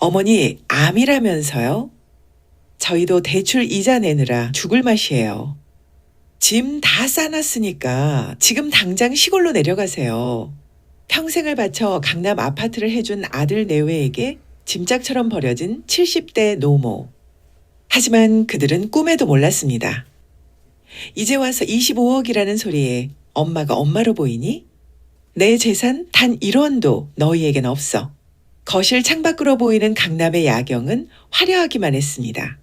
어머니, 암이라면서요? 저희도 대출 이자 내느라 죽을 맛이에요. 짐 다 싸놨으니까 지금 당장 시골로 내려가세요. 평생을 바쳐 강남 아파트를 해준 아들 내외에게 짐짝처럼 버려진 70대 노모. 하지만 그들은 꿈에도 몰랐습니다. 이제 와서 25억이라는 소리에 엄마가 엄마로 보이니? 내 재산 단 1원도 너희에겐 없어. 거실 창밖으로 보이는 강남의 야경은 화려하기만 했습니다.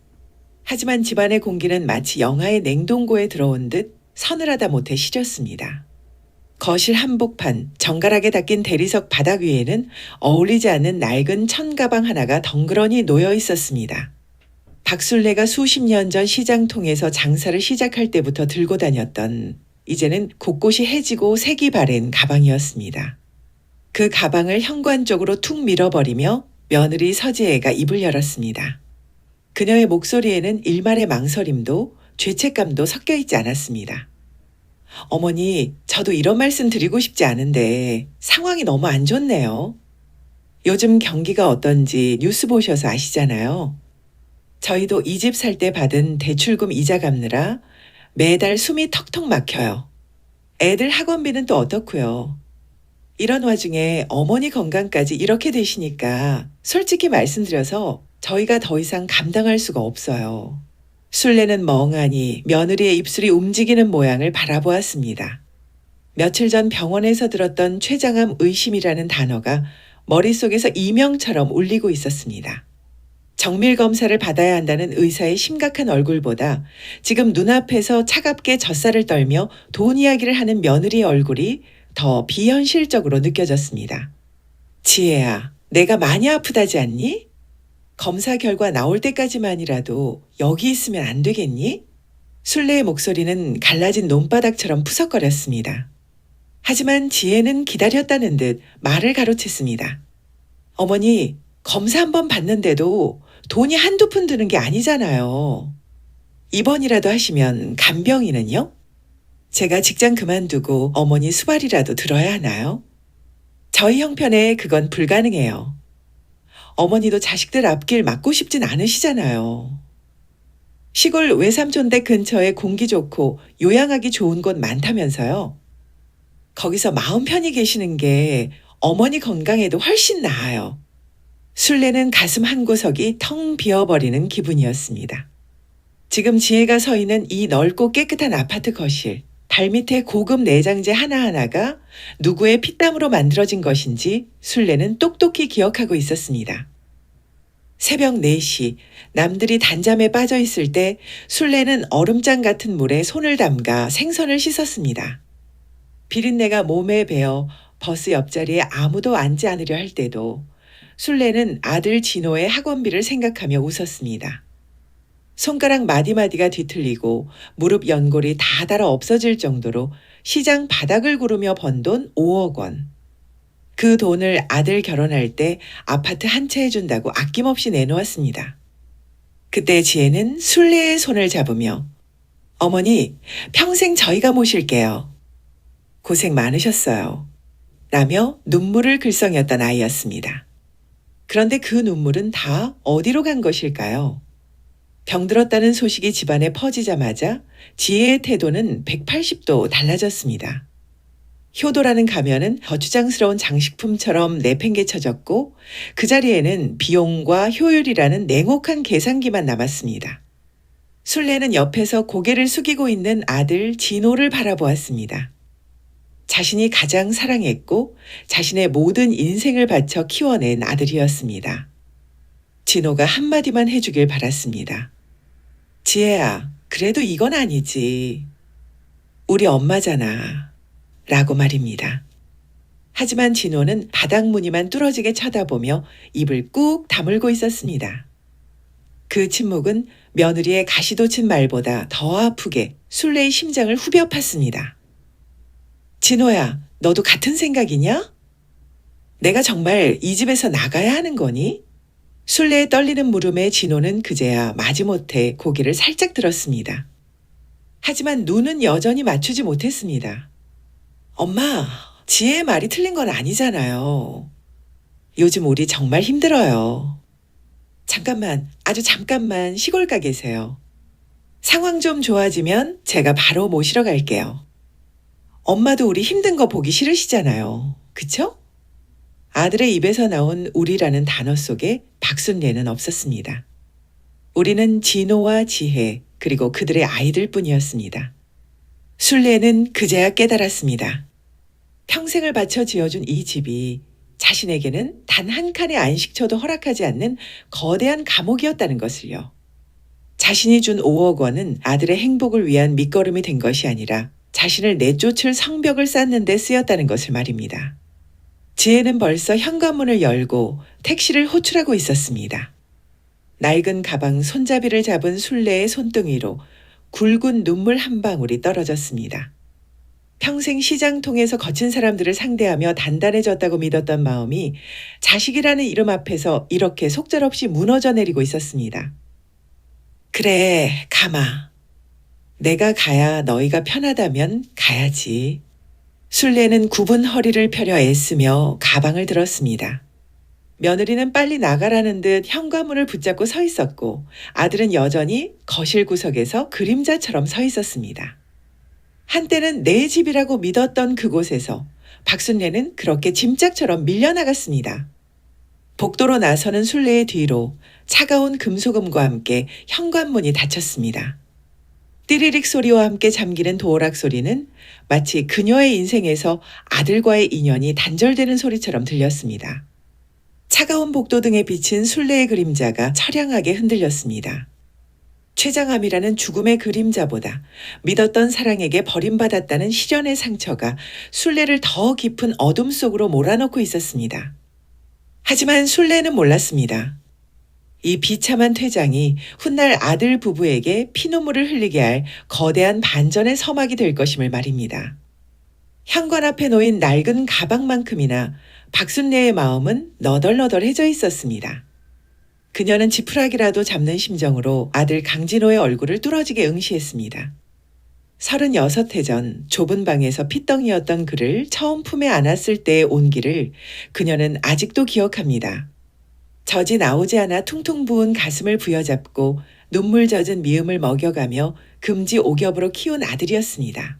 하지만 집안의 공기는 마치 영하의 냉동고에 들어온 듯 서늘하다 못해 시렸습니다. 거실 한복판, 정갈하게 닦인 대리석 바닥 위에는 어울리지 않는 낡은 천가방 하나가 덩그러니 놓여 있었습니다. 박술래가 수십 년 전 시장통에서 장사를 시작할 때부터 들고 다녔던, 이제는 곳곳이 해지고 색이 바랜 가방이었습니다. 그 가방을 현관 쪽으로 툭 밀어버리며 며느리 서지혜가 입을 열었습니다. 그녀의 목소리에는 일말의 망설임도 죄책감도 섞여 있지 않았습니다. 어머니, 저도 이런 말씀 드리고 싶지 않은데 상황이 너무 안 좋네요. 요즘 경기가 어떤지 뉴스 보셔서 아시잖아요. 저희도 이 집 살 때 받은 대출금 이자 갚느라 매달 숨이 턱턱 막혀요. 애들 학원비는 또 어떻고요. 이런 와중에 어머니 건강까지 이렇게 되시니까 솔직히 말씀드려서 저희가 더 이상 감당할 수가 없어요. 술래는 멍하니 며느리의 입술이 움직이는 모양을 바라보았습니다. 며칠 전 병원에서 들었던 췌장암 의심이라는 단어가 머릿속에서 이명처럼 울리고 있었습니다. 정밀 검사를 받아야 한다는 의사의 심각한 얼굴보다 지금 눈앞에서 차갑게 젖살을 떨며 돈 이야기를 하는 며느리의 얼굴이 더 비현실적으로 느껴졌습니다. 지혜야, 내가 많이 아프다지 않니? 검사 결과 나올 때까지만이라도 여기 있으면 안 되겠니? 술래의 목소리는 갈라진 논바닥처럼 푸석거렸습니다. 하지만 지혜는 기다렸다는 듯 말을 가로챘습니다. 어머니, 검사 한번 받는데도 돈이 한두 푼 드는 게 아니잖아요. 입원이라도 하시면 간병인은요? 제가 직장 그만두고 어머니 수발이라도 들어야 하나요? 저희 형편에 그건 불가능해요. 어머니도 자식들 앞길 막고 싶진 않으시잖아요. 시골 외삼촌댁 근처에 공기 좋고 요양하기 좋은 곳 많다면서요. 거기서 마음 편히 계시는 게 어머니 건강에도 훨씬 나아요. 술래는 가슴 한 구석이 텅 비어버리는 기분이었습니다. 지금 지혜가 서 있는 이 넓고 깨끗한 아파트 거실, 발밑에 고급 내장재 하나하나가 누구의 피땀으로 만들어진 것인지 술래는 똑똑히 기억하고 있었습니다. 새벽 4시, 남들이 단잠에 빠져 있을 때 술래는 얼음장 같은 물에 손을 담가 생선을 씻었습니다. 비린내가 몸에 배어 버스 옆자리에 아무도 앉지 않으려 할 때도 술래는 아들 진호의 학원비를 생각하며 웃었습니다. 손가락 마디마디가 뒤틀리고 무릎 연골이 다 닳아 없어질 정도로 시장 바닥을 구르며 번 돈 5억 원. 그 돈을 아들 결혼할 때 아파트 한 채 해준다고 아낌없이 내놓았습니다. 그때 지혜는 술래의 손을 잡으며 어머니, 평생 저희가 모실게요. 고생 많으셨어요. 라며 눈물을 글썽였던 아이였습니다. 그런데 그 눈물은 다 어디로 간 것일까요? 병들었다는 소식이 집안에 퍼지자마자 지혜의 태도는 180도 달라졌습니다. 효도라는 가면은 거추장스러운 장식품처럼 내팽개쳐졌고 그 자리에는 비용과 효율이라는 냉혹한 계산기만 남았습니다. 술래는 옆에서 고개를 숙이고 있는 아들 진호를 바라보았습니다. 자신이 가장 사랑했고 자신의 모든 인생을 바쳐 키워낸 아들이었습니다. 진호가 한마디만 해주길 바랐습니다. 지혜야, 그래도 이건 아니지. 우리 엄마잖아. 라고 말입니다. 하지만 진호는 바닥무늬만 뚫어지게 쳐다보며 입을 꾹 다물고 있었습니다. 그 침묵은 며느리의 가시돋친 말보다 더 아프게 술래의 심장을 후벼 팠습니다. 진호야, 너도 같은 생각이냐? 내가 정말 이 집에서 나가야 하는 거니? 술래에 떨리는 물음에 진호는 그제야 마지못해 고개를 살짝 들었습니다. 하지만 눈은 여전히 맞추지 못했습니다. 엄마, 지혜의 말이 틀린 건 아니잖아요. 요즘 우리 정말 힘들어요. 잠깐만, 아주 잠깐만 시골 가 계세요. 상황 좀 좋아지면 제가 바로 모시러 갈게요. 엄마도 우리 힘든 거 보기 싫으시잖아요. 그쵸? 아들의 입에서 나온 우리라는 단어 속에 박순례는 없었습니다. 우리는 진호와 지혜, 그리고 그들의 아이들 뿐이었습니다. 순례는 그제야 깨달았습니다. 평생을 바쳐 지어준 이 집이 자신에게는 단 한 칸의 안식처도 허락하지 않는 거대한 감옥이었다는 것을요. 자신이 준 5억 원은 아들의 행복을 위한 밑거름이 된 것이 아니라 자신을 내쫓을 성벽을 쌓는 데 쓰였다는 것을 말입니다. 지혜는 벌써 현관문을 열고 택시를 호출하고 있었습니다. 낡은 가방 손잡이를 잡은 순례의 손등위로 굵은 눈물 한 방울이 떨어졌습니다. 평생 시장통에서 거친 사람들을 상대하며 단단해졌다고 믿었던 마음이 자식이라는 이름 앞에서 이렇게 속절없이 무너져 내리고 있었습니다. 그래, 가마. 내가 가야 너희가 편하다면 가야지. 순례는 굽은 허리를 펴려 애쓰며 가방을 들었습니다. 며느리는 빨리 나가라는 듯 현관문을 붙잡고 서 있었고 아들은 여전히 거실 구석에서 그림자처럼 서 있었습니다. 한때는 내 집이라고 믿었던 그곳에서 박순례는 그렇게 짐짝처럼 밀려나갔습니다. 복도로 나서는 순례의 뒤로 차가운 금소금과 함께 현관문이 닫혔습니다. 띠리릭 소리와 함께 잠기는 도어락 소리는 마치 그녀의 인생에서 아들과의 인연이 단절되는 소리처럼 들렸습니다. 차가운 복도등에 비친 순례의 그림자가 처량하게 흔들렸습니다. 췌장암이라는 죽음의 그림자보다 믿었던 사랑에게 버림받았다는 시련의 상처가 순례를 더 깊은 어둠 속으로 몰아넣고 있었습니다. 하지만 순례는 몰랐습니다. 이 비참한 퇴장이 훗날 아들 부부에게 피눈물을 흘리게 할 거대한 반전의 서막이 될 것임을 말입니다. 현관 앞에 놓인 낡은 가방만큼이나 박순례의 마음은 너덜너덜해져 있었습니다. 그녀는 지푸라기라도 잡는 심정으로 아들 강진호의 얼굴을 뚫어지게 응시했습니다. 36해 전 좁은 방에서 핏덩이였던 그를 처음 품에 안았을 때의 온기를 그녀는 아직도 기억합니다. 젖이 나오지 않아 퉁퉁 부은 가슴을 부여잡고 눈물 젖은 미음을 먹여가며 금지 오겹으로 키운 아들이었습니다.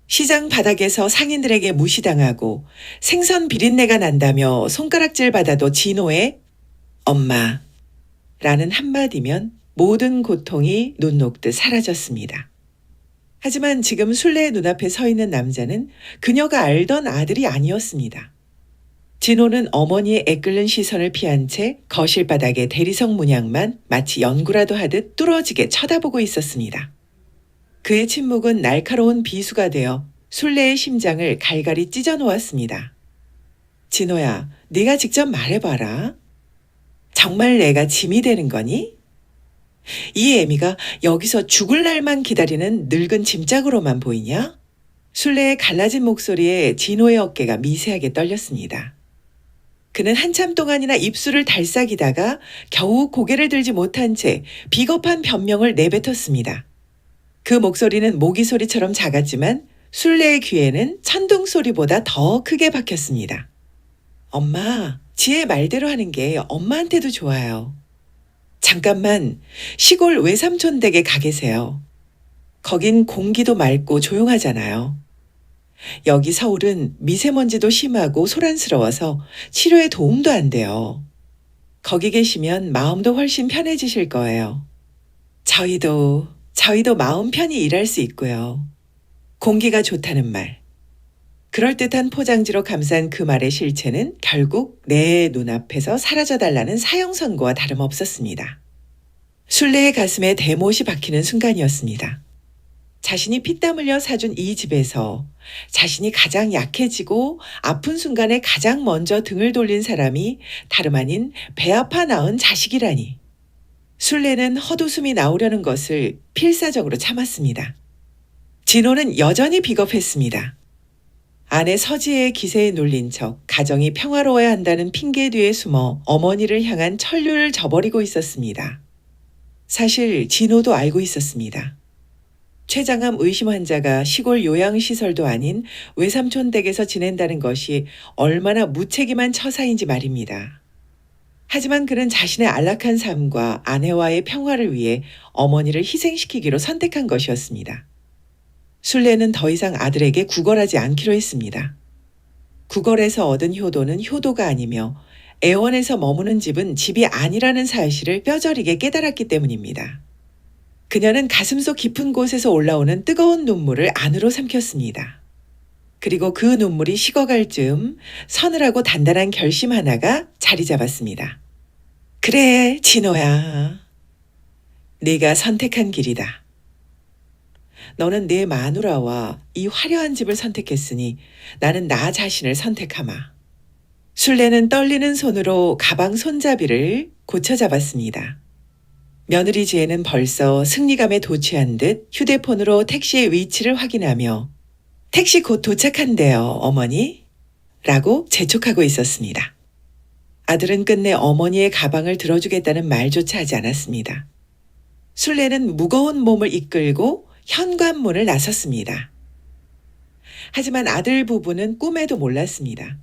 시장 바닥에서 상인들에게 무시당하고 생선 비린내가 난다며 손가락질 받아도 진호의 엄마 라는 한마디면 모든 고통이 눈 녹듯 사라졌습니다. 하지만 지금 순례의 눈앞에 서 있는 남자는 그녀가 알던 아들이 아니었습니다. 진호는 어머니의 애끓는 시선을 피한 채 거실 바닥의 대리석 문양만 마치 연구라도 하듯 뚫어지게 쳐다보고 있었습니다. 그의 침묵은 날카로운 비수가 되어 순례의 심장을 갈갈이 찢어 놓았습니다. 진호야, 네가 직접 말해봐라. 정말 내가 짐이 되는 거니? 이 애미가 여기서 죽을 날만 기다리는 늙은 짐짝으로만 보이냐? 순례의 갈라진 목소리에 진호의 어깨가 미세하게 떨렸습니다. 그는 한참 동안이나 입술을 달싹이다가 겨우 고개를 들지 못한 채 비겁한 변명을 내뱉었습니다. 그 목소리는 모기 소리처럼 작았지만 순례의 귀에는 천둥 소리보다 더 크게 박혔습니다. 엄마, 지혜 말대로 하는 게 엄마한테도 좋아요. 잠깐만 시골 외삼촌 댁에 가 계세요. 거긴 공기도 맑고 조용하잖아요. 여기 서울은 미세먼지도 심하고 소란스러워서 치료에 도움도 안 돼요. 거기 계시면 마음도 훨씬 편해지실 거예요. 저희도 마음 편히 일할 수 있고요. 공기가 좋다는 말. 그럴듯한 포장지로 감싼 그 말의 실체는 결국 내 눈앞에서 사라져달라는 사형 선고와 다름없었습니다. 순례의 가슴에 대못이 박히는 순간이었습니다. 자신이 피땀 흘려 사준 이 집에서 자신이 가장 약해지고 아픈 순간에 가장 먼저 등을 돌린 사람이 다름 아닌 배 아파 낳은 자식이라니. 순례는 헛웃음이 나오려는 것을 필사적으로 참았습니다. 진호는 여전히 비겁했습니다. 아내 서지혜의 기세에 눌린 척 가정이 평화로워야 한다는 핑계 뒤에 숨어 어머니를 향한 천류를 저버리고 있었습니다. 사실 진호도 알고 있었습니다. 췌장암 의심 환자가 시골 요양시설도 아닌 외삼촌 댁에서 지낸다는 것이 얼마나 무책임한 처사인지 말입니다. 하지만 그는 자신의 안락한 삶과 아내와의 평화를 위해 어머니를 희생시키기로 선택한 것이었습니다. 순례는 더 이상 아들에게 구걸하지 않기로 했습니다. 구걸에서 얻은 효도는 효도가 아니며 애원에서 머무는 집은 집이 아니라는 사실을 뼈저리게 깨달았기 때문입니다. 그녀는 가슴속 깊은 곳에서 올라오는 뜨거운 눈물을 안으로 삼켰습니다. 그리고 그 눈물이 식어갈 즈음 서늘하고 단단한 결심 하나가 자리 잡았습니다. 그래, 진호야. 네가 선택한 길이다. 너는 내 마누라와 이 화려한 집을 선택했으니 나는 나 자신을 선택하마. 순례는 떨리는 손으로 가방 손잡이를 고쳐 잡았습니다. 며느리 지혜는 벌써 승리감에 도취한 듯 휴대폰으로 택시의 위치를 확인하며 택시 곧 도착한대요, 어머니? 라고 재촉하고 있었습니다. 아들은 끝내 어머니의 가방을 들어주겠다는 말조차 하지 않았습니다. 순례는 무거운 몸을 이끌고 현관문을 나섰습니다. 하지만 아들 부부는 꿈에도 몰랐습니다.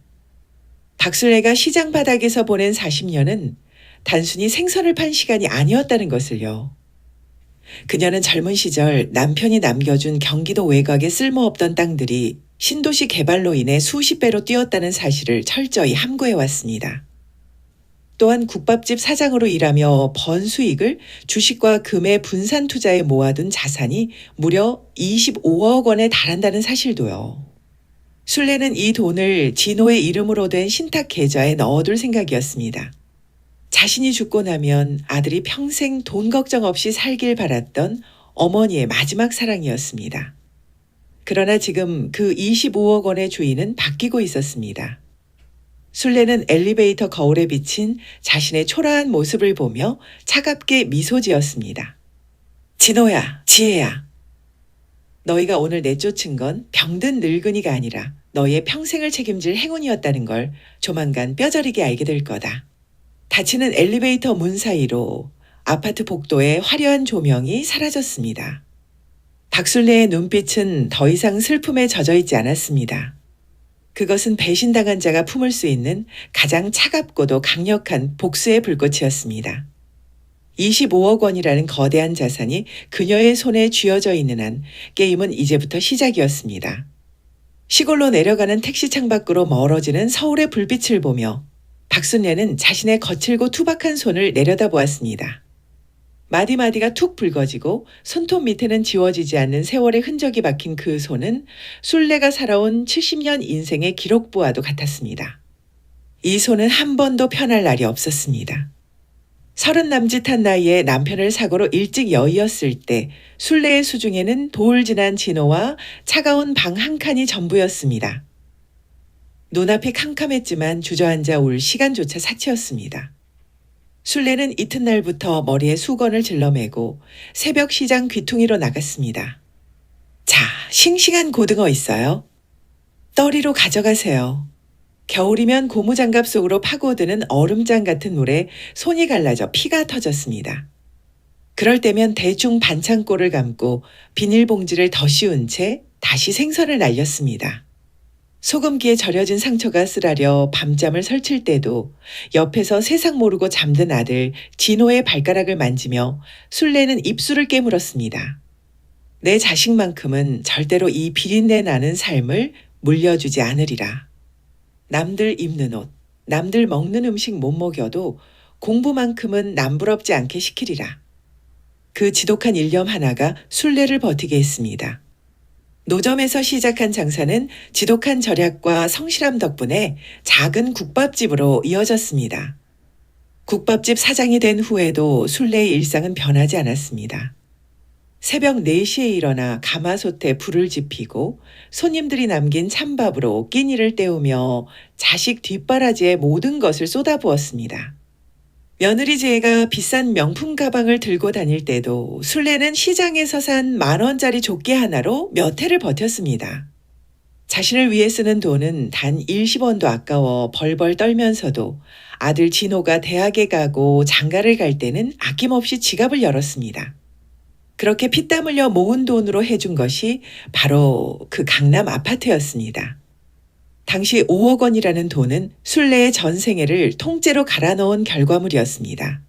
박순례가 시장 바닥에서 보낸 40년은 단순히 생선을 판 시간이 아니었다는 것을요. 그녀는 젊은 시절 남편이 남겨준 경기도 외곽의 쓸모없던 땅들이 신도시 개발로 인해 수십 배로 뛰었다는 사실을 철저히 함구해왔습니다. 또한 국밥집 사장으로 일하며 번 수익을 주식과 금의 분산 투자에 모아둔 자산이 무려 25억 원에 달한다는 사실도요. 순례는 이 돈을 진호의 이름으로 된 신탁 계좌에 넣어둘 생각이었습니다. 자신이 죽고 나면 아들이 평생 돈 걱정 없이 살길 바랐던 어머니의 마지막 사랑이었습니다. 그러나 지금 그 25억 원의 주인은 바뀌고 있었습니다. 순례는 엘리베이터 거울에 비친 자신의 초라한 모습을 보며 차갑게 미소 지었습니다. 진호야, 지혜야. 너희가 오늘 내쫓은 건 병든 늙은이가 아니라 너희의 평생을 책임질 행운이었다는 걸 조만간 뼈저리게 알게 될 거다. 닫히는 엘리베이터 문 사이로 아파트 복도의 화려한 조명이 사라졌습니다. 박순례의 눈빛은 더 이상 슬픔에 젖어 있지 않았습니다. 그것은 배신당한 자가 품을 수 있는 가장 차갑고도 강력한 복수의 불꽃이었습니다. 25억 원이라는 거대한 자산이 그녀의 손에 쥐어져 있는 한 게임은 이제부터 시작이었습니다. 시골로 내려가는 택시 창밖으로 멀어지는 서울의 불빛을 보며 박순례는 자신의 거칠고 투박한 손을 내려다보았습니다. 마디마디가 툭 붉어지고 손톱 밑에는 지워지지 않는 세월의 흔적이 박힌 그 손은 순례가 살아온 70년 인생의 기록부와도 같았습니다. 이 손은 한 번도 편할 날이 없었습니다. 30 남짓한 나이에 남편을 사고로 일찍 여의었을 때 순례의 수중에는 돌 지난 진호와 차가운 방 한 칸이 전부였습니다. 눈앞이 캄캄했지만 주저앉아 올 시간조차 사치였습니다. 순례는 이튿날부터 머리에 수건을 질러매고 새벽 시장 귀퉁이로 나갔습니다. 자, 싱싱한 고등어 있어요? 떠리로 가져가세요. 겨울이면 고무장갑 속으로 파고드는 얼음장 같은 물에 손이 갈라져 피가 터졌습니다. 그럴 때면 대충 반창고를 감고 비닐봉지를 더 씌운 채 다시 생선을 날렸습니다. 소금기에 절여진 상처가 쓰라려 밤잠을 설칠 때도 옆에서 세상 모르고 잠든 아들 진호의 발가락을 만지며 순례는 입술을 깨물었습니다. 내 자식만큼은 절대로 이 비린내 나는 삶을 물려주지 않으리라. 남들 입는 옷, 남들 먹는 음식 못 먹여도 공부만큼은 남부럽지 않게 시키리라. 그 지독한 일념 하나가 순례를 버티게 했습니다. 노점에서 시작한 장사는 지독한 절약과 성실함 덕분에 작은 국밥집으로 이어졌습니다. 국밥집 사장이 된 후에도 순례의 일상은 변하지 않았습니다. 새벽 4시에 일어나 가마솥에 불을 지피고 손님들이 남긴 찬밥으로 끼니를 때우며 자식 뒷바라지에 모든 것을 쏟아부었습니다. 며느리 지혜가 비싼 명품 가방을 들고 다닐 때도 순례는 시장에서 산 10,000원짜리 조끼 하나로 몇 해를 버텼습니다. 자신을 위해 쓰는 돈은 단 10원도 아까워 벌벌 떨면서도 아들 진호가 대학에 가고 장가를 갈 때는 아낌없이 지갑을 열었습니다. 그렇게 피땀 흘려 모은 돈으로 해준 것이 바로 그 강남 아파트였습니다. 당시 5억 원이라는 돈은 순례의 전생애를 통째로 갈아넣은 결과물이었습니다.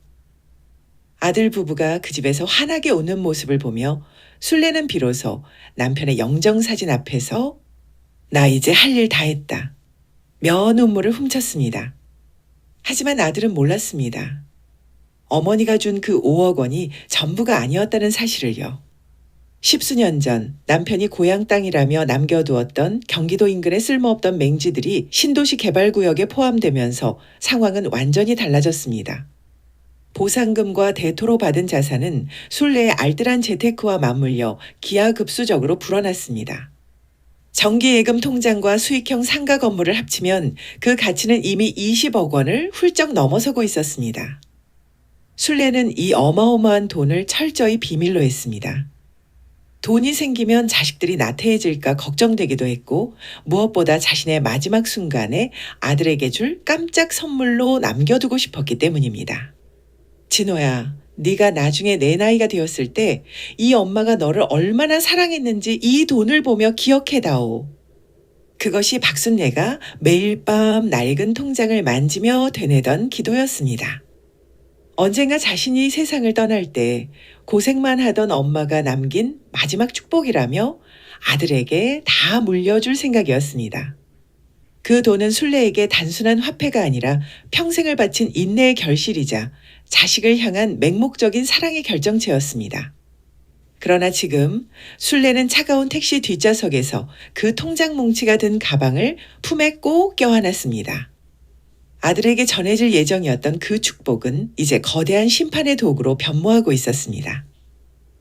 아들 부부가 그 집에서 환하게 웃는 모습을 보며 순례는 비로소 남편의 영정사진 앞에서 나 이제 할 일 다 했다 며 눈물을 훔쳤습니다. 하지만 아들은 몰랐습니다. 어머니가 준 그 5억 원이 전부가 아니었다는 사실을요. 10수년 전 남편이 고향 땅이라며 남겨두었던 경기도 인근의 쓸모없던 맹지들이 신도시 개발구역에 포함되면서 상황은 완전히 달라졌습니다. 보상금과 대토로 받은 자산은 순례의 알뜰한 재테크와 맞물려 기하급수적으로 불어났습니다. 정기예금 통장과 수익형 상가 건물을 합치면 그 가치는 이미 20억 원을 훌쩍 넘어서고 있었습니다. 순례는 이 어마어마한 돈을 철저히 비밀로 했습니다. 돈이 생기면 자식들이 나태해질까 걱정되기도 했고 무엇보다 자신의 마지막 순간에 아들에게 줄 깜짝 선물로 남겨두고 싶었기 때문입니다. 진호야, 네가 나중에 내 나이가 되었을 때 이 엄마가 너를 얼마나 사랑했는지 이 돈을 보며 기억해다오. 그것이 박순례가 매일 밤 낡은 통장을 만지며 되뇌던 기도였습니다. 언젠가 자신이 세상을 떠날 때 고생만 하던 엄마가 남긴 마지막 축복이라며 아들에게 다 물려줄 생각이었습니다. 그 돈은 순례에게 단순한 화폐가 아니라 평생을 바친 인내의 결실이자 자식을 향한 맹목적인 사랑의 결정체였습니다. 그러나 지금 순례는 차가운 택시 뒷좌석에서 그 통장 뭉치가 든 가방을 품에 꼭 껴안았습니다. 아들에게 전해질 예정이었던 그 축복은 이제 거대한 심판의 도구로 변모하고 있었습니다.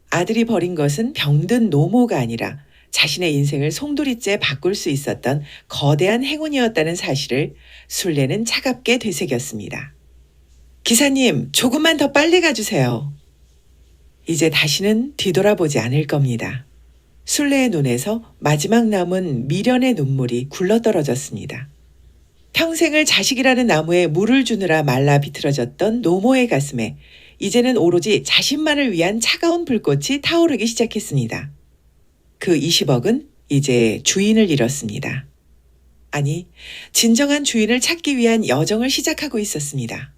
아들이 벌인 것은 병든 노모가 아니라 자신의 인생을 송두리째 바꿀 수 있었던 거대한 행운이었다는 사실을 순례는 차갑게 되새겼습니다. 기사님, 조금만 더 빨리 가주세요. 이제 다시는 뒤돌아보지 않을 겁니다. 순례의 눈에서 마지막 남은 미련의 눈물이 굴러떨어졌습니다. 평생을 자식이라는 나무에 물을 주느라 말라 비틀어졌던 노모의 가슴에 이제는 오로지 자신만을 위한 차가운 불꽃이 타오르기 시작했습니다. 그 20억은 이제 주인을 잃었습니다. 아니, 진정한 주인을 찾기 위한 여정을 시작하고 있었습니다.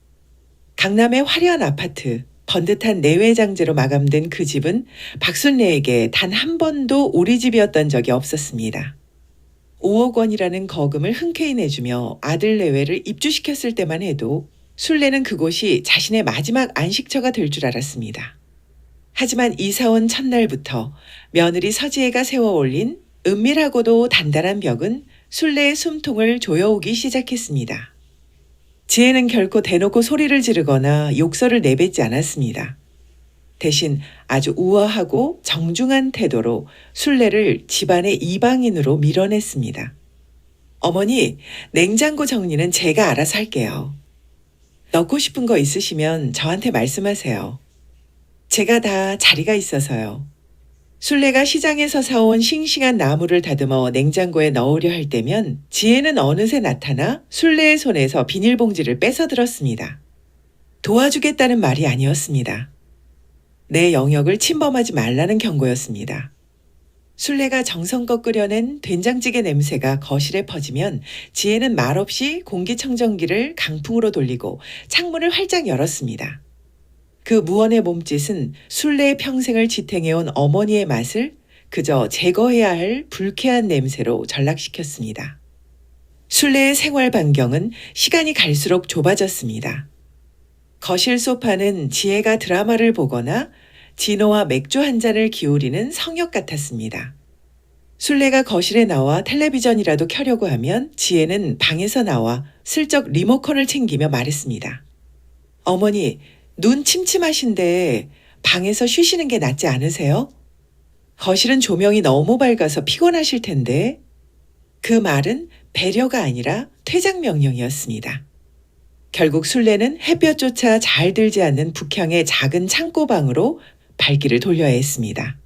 강남의 화려한 아파트, 번듯한 내외장제로 마감된 그 집은 박순례에게 단 한 번도 우리 집이었던 적이 없었습니다. 5억 원이라는 거금을 흔쾌히 내주며 아들 내외를 입주시켰을 때만 해도 순례는 그곳이 자신의 마지막 안식처가 될 줄 알았습니다. 하지만 이사온 첫날부터 며느리 서지혜가 세워 올린 은밀하고도 단단한 벽은 순례의 숨통을 조여오기 시작했습니다. 지혜는 결코 대놓고 소리를 지르거나 욕설을 내뱉지 않았습니다. 대신 아주 우아하고 정중한 태도로 순례를 집안의 이방인으로 밀어냈습니다. 어머니, 냉장고 정리는 제가 알아서 할게요. 넣고 싶은 거 있으시면 저한테 말씀하세요. 제가 다 자리가 있어서요. 순례가 시장에서 사온 싱싱한 나물을 다듬어 냉장고에 넣으려 할 때면 지혜는 어느새 나타나 순례의 손에서 비닐봉지를 뺏어 들었습니다. 도와주겠다는 말이 아니었습니다. 내 영역을 침범하지 말라는 경고였습니다. 순례가 정성껏 끓여낸 된장찌개 냄새가 거실에 퍼지면 지혜는 말없이 공기청정기를 강풍으로 돌리고 창문을 활짝 열었습니다. 그 무언의 몸짓은 순례의 평생을 지탱해온 어머니의 맛을 그저 제거해야 할 불쾌한 냄새로 전락시켰습니다. 순례의 생활 반경은 시간이 갈수록 좁아졌습니다. 거실 소파는 지혜가 드라마를 보거나 진호와 맥주 한 잔을 기울이는 성역 같았습니다. 순례가 거실에 나와 텔레비전이라도 켜려고 하면 지혜는 방에서 나와 슬쩍 리모컨을 챙기며 말했습니다. 어머니, 눈 침침하신데 방에서 쉬시는 게 낫지 않으세요? 거실은 조명이 너무 밝아서 피곤하실 텐데. 그 말은 배려가 아니라 퇴장 명령이었습니다. 결국 순례는 햇볕조차 잘 들지 않는 북향의 작은 창고방으로 발길을 돌려야 했습니다.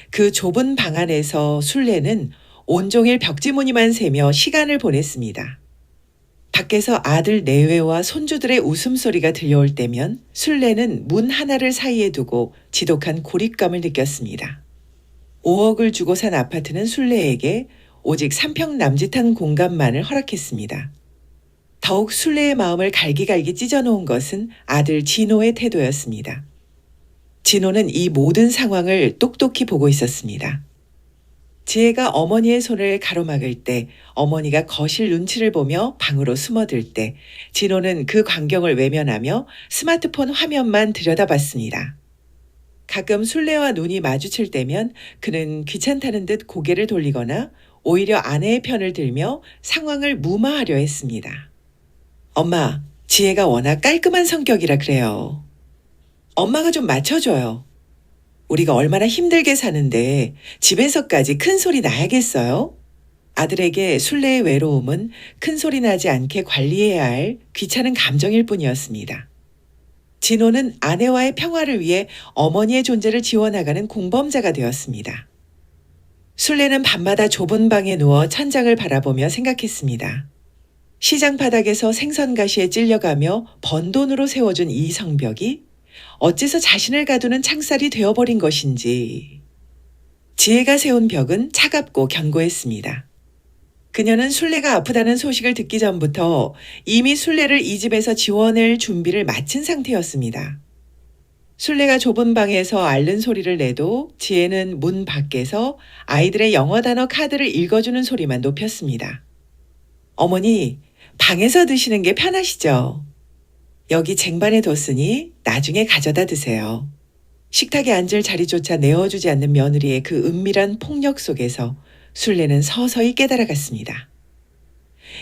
그 좁은 방 안에서 순례는 온종일 벽지무늬만 세며 시간을 보냈습니다. 밖에서 아들 내외와 손주들의 웃음소리가 들려올 때면 순례는 문 하나를 사이에 두고 지독한 고립감을 느꼈습니다. 5억을 주고 산 아파트는 순례에게 오직 3평 남짓한 공간만을 허락했습니다. 더욱 순례의 마음을 갈기갈기 찢어놓은 것은 아들 진호의 태도였습니다. 진호는 이 모든 상황을 똑똑히 보고 있었습니다. 지혜가 어머니의 손을 가로막을 때, 어머니가 거실 눈치를 보며 방으로 숨어들 때, 진호는 그 광경을 외면하며 스마트폰 화면만 들여다봤습니다. 가끔 순례와 눈이 마주칠 때면 그는 귀찮다는 듯 고개를 돌리거나 오히려 아내의 편을 들며 상황을 무마하려 했습니다. 엄마, 지혜가 워낙 깔끔한 성격이라 그래요. 엄마가 좀 맞춰줘요. 우리가 얼마나 힘들게 사는데 집에서까지 큰 소리 나야겠어요? 아들에게 순례의 외로움은 큰 소리 나지 않게 관리해야 할 귀찮은 감정일 뿐이었습니다. 진호는 아내와의 평화를 위해 어머니의 존재를 지워나가는 공범자가 되었습니다. 순례는 밤마다 좁은 방에 누워 천장을 바라보며 생각했습니다. 시장 바닥에서 생선 가시에 찔려가며 번 돈으로 세워준 이 성벽이 어째서 자신을 가두는 창살이 되어버린 것인지. 지혜가 세운 벽은 차갑고 견고했습니다. 그녀는 순례가 아프다는 소식을 듣기 전부터 이미 순례를 이 집에서 지워낼 준비를 마친 상태였습니다. 순례가 좁은 방에서 앓는 소리를 내도 지혜는 문 밖에서 아이들의 영어 단어 카드를 읽어주는 소리만 높였습니다. 어머니, 방에서 드시는 게 편하시죠? 여기 쟁반에 뒀으니 나중에 가져다 드세요. 식탁에 앉을 자리조차 내어주지 않는 며느리의 그 은밀한 폭력 속에서 순례는 서서히 깨달아갔습니다.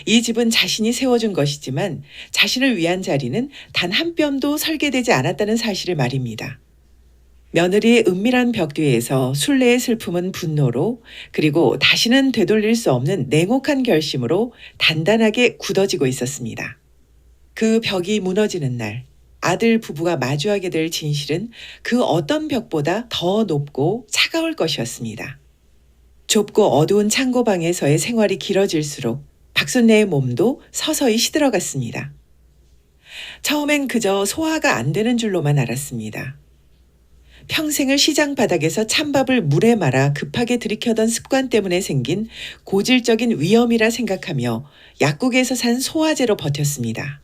이 집은 자신이 세워준 것이지만 자신을 위한 자리는 단 한 뼘도 설계되지 않았다는 사실을 말입니다. 며느리의 은밀한 벽 뒤에서 순례의 슬픔은 분노로, 그리고 다시는 되돌릴 수 없는 냉혹한 결심으로 단단하게 굳어지고 있었습니다. 그 벽이 무너지는 날, 아들 부부가 마주하게 될 진실은 그 어떤 벽보다 더 높고 차가울 것이었습니다. 좁고 어두운 창고방에서의 생활이 길어질수록 박순례의 몸도 서서히 시들어갔습니다. 처음엔 그저 소화가 안 되는 줄로만 알았습니다. 평생을 시장 바닥에서 찬밥을 물에 말아 급하게 들이켜던 습관 때문에 생긴 고질적인 위험이라 생각하며 약국에서 산 소화제로 버텼습니다.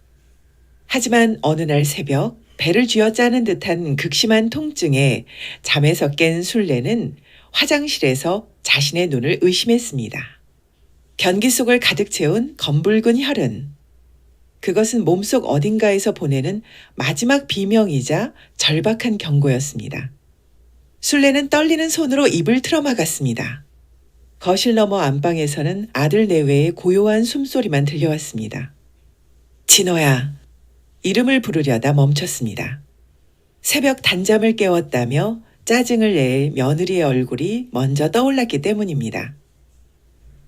하지만 어느 날 새벽 배를 쥐어짜는 듯한 극심한 통증에 잠에서 깬 순례는 화장실에서 자신의 눈을 의심했습니다. 변기 속을 가득 채운 검붉은 혈흔. 그것은 몸속 어딘가에서 보내는 마지막 비명이자 절박한 경고였습니다. 순례는 떨리는 손으로 입을 틀어막았습니다. 거실 너머 안방에서는 아들 내외의 고요한 숨소리만 들려왔습니다. 진호야. 이름을 부르려다 멈췄습니다. 새벽 단잠을 깨웠다며 짜증을 낼 며느리의 얼굴이 먼저 떠올랐기 때문입니다.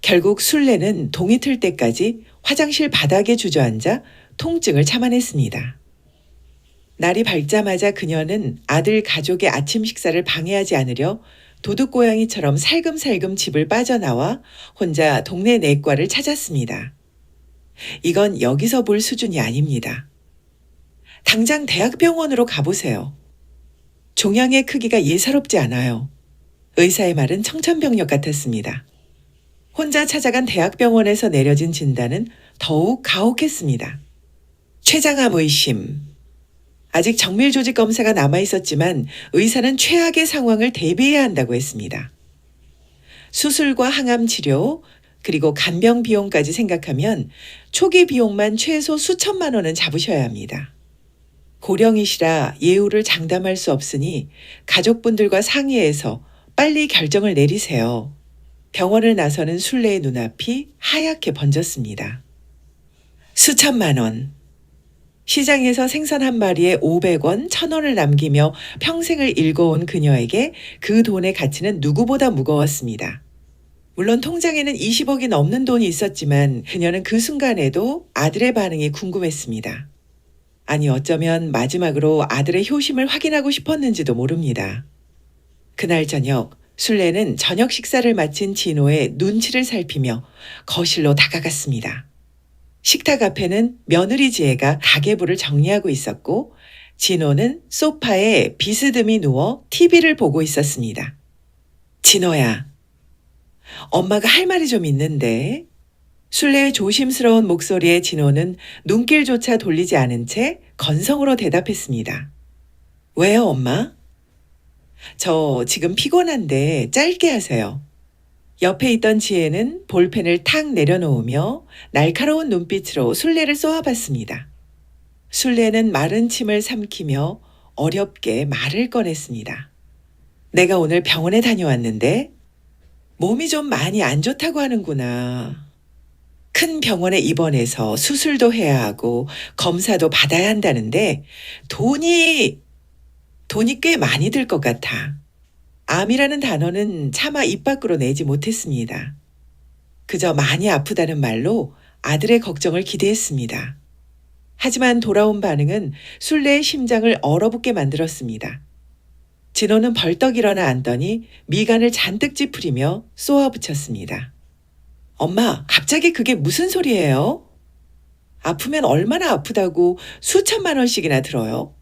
결국 순례는 동이 틀 때까지 화장실 바닥에 주저앉아 통증을 참아냈습니다. 날이 밝자마자 그녀는 아들 가족의 아침 식사를 방해하지 않으려 도둑고양이처럼 살금살금 집을 빠져나와 혼자 동네 내과를 찾았습니다. 이건 여기서 볼 수준이 아닙니다. 당장 대학병원으로 가보세요. 종양의 크기가 예사롭지 않아요. 의사의 말은 청천벽력 같았습니다. 혼자 찾아간 대학병원에서 내려진 진단은 더욱 가혹했습니다. 췌장암 의심. 아직 정밀조직 검사가 남아있었지만 의사는 최악의 상황을 대비해야 한다고 했습니다. 수술과 항암 치료, 그리고 간병 비용까지 생각하면 초기 비용만 최소 수천만 원은 잡으셔야 합니다. 고령이시라 예우를 장담할 수 없으니 가족분들과 상의해서 빨리 결정을 내리세요. 병원을 나서는 순례의 눈앞이 하얗게 번졌습니다. 수천만 원. 시장에서 생선 한 마리에 500원, 1000원을 남기며 평생을 일궈온 그녀에게 그 돈의 가치는 누구보다 무거웠습니다. 물론 통장에는 20억이 넘는 돈이 있었지만 그녀는 그 순간에도 아들의 반응이 궁금했습니다. 아니 어쩌면 마지막으로 아들의 효심을 확인하고 싶었는지도 모릅니다. 그날 저녁 순례는 저녁 식사를 마친 진호의 눈치를 살피며 거실로 다가갔습니다. 식탁 앞에는 며느리 지혜가 가계부를 정리하고 있었고 진호는 소파에 비스듬히 누워 TV를 보고 있었습니다. 진호야. 엄마가 할 말이 좀 있는데. 술래의 조심스러운 목소리에 진호는 눈길조차 돌리지 않은 채 건성으로 대답했습니다. 왜요, 엄마? 저 지금 피곤한데 짧게 하세요. 옆에 있던 지혜는 볼펜을 탁 내려놓으며 날카로운 눈빛으로 술래를 쏘아봤습니다. 술래는 마른 침을 삼키며 어렵게 말을 꺼냈습니다. 내가 오늘 병원에 다녀왔는데 몸이 좀 많이 안 좋다고 하는구나. 큰 병원에 입원해서 수술도 해야 하고 검사도 받아야 한다는데 돈이 꽤 많이 들 것 같아. 암이라는 단어는 차마 입 밖으로 내지 못했습니다. 그저 많이 아프다는 말로 아들의 걱정을 기대했습니다. 하지만 돌아온 반응은 술래의 심장을 얼어붙게 만들었습니다. 진호는 벌떡 일어나 앉더니 미간을 잔뜩 찌푸리며 쏘아붙였습니다. 엄마, 갑자기 그게 무슨 소리예요? 아프면 얼마나 아프다고 수천만 원씩이나 들어요?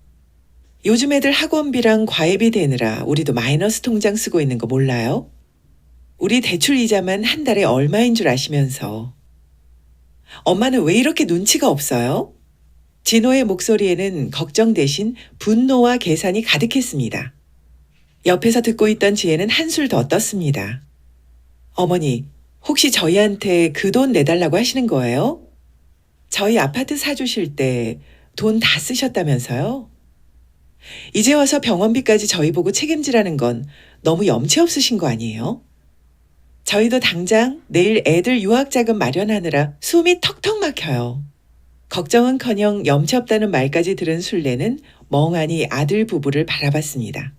요즘 애들 학원비랑 과외비 대느라 우리도 마이너스 통장 쓰고 있는 거 몰라요? 우리 대출 이자만 한 달에 얼마인 줄 아시면서. 엄마는 왜 이렇게 눈치가 없어요? 진호의 목소리에는 걱정 대신 분노와 계산이 가득했습니다. 옆에서 듣고 있던 지혜는 한술 더 떴습니다. 어머니, 혹시 저희한테 그 돈 내달라고 하시는 거예요? 저희 아파트 사주실 때 돈 다 쓰셨다면서요? 이제 와서 병원비까지 저희 보고 책임지라는 건 너무 염치 없으신 거 아니에요? 저희도 당장 내일 애들 유학자금 마련하느라 숨이 턱턱 막혀요. 걱정은커녕 염치 없다는 말까지 들은 술래는 멍하니 아들 부부를 바라봤습니다.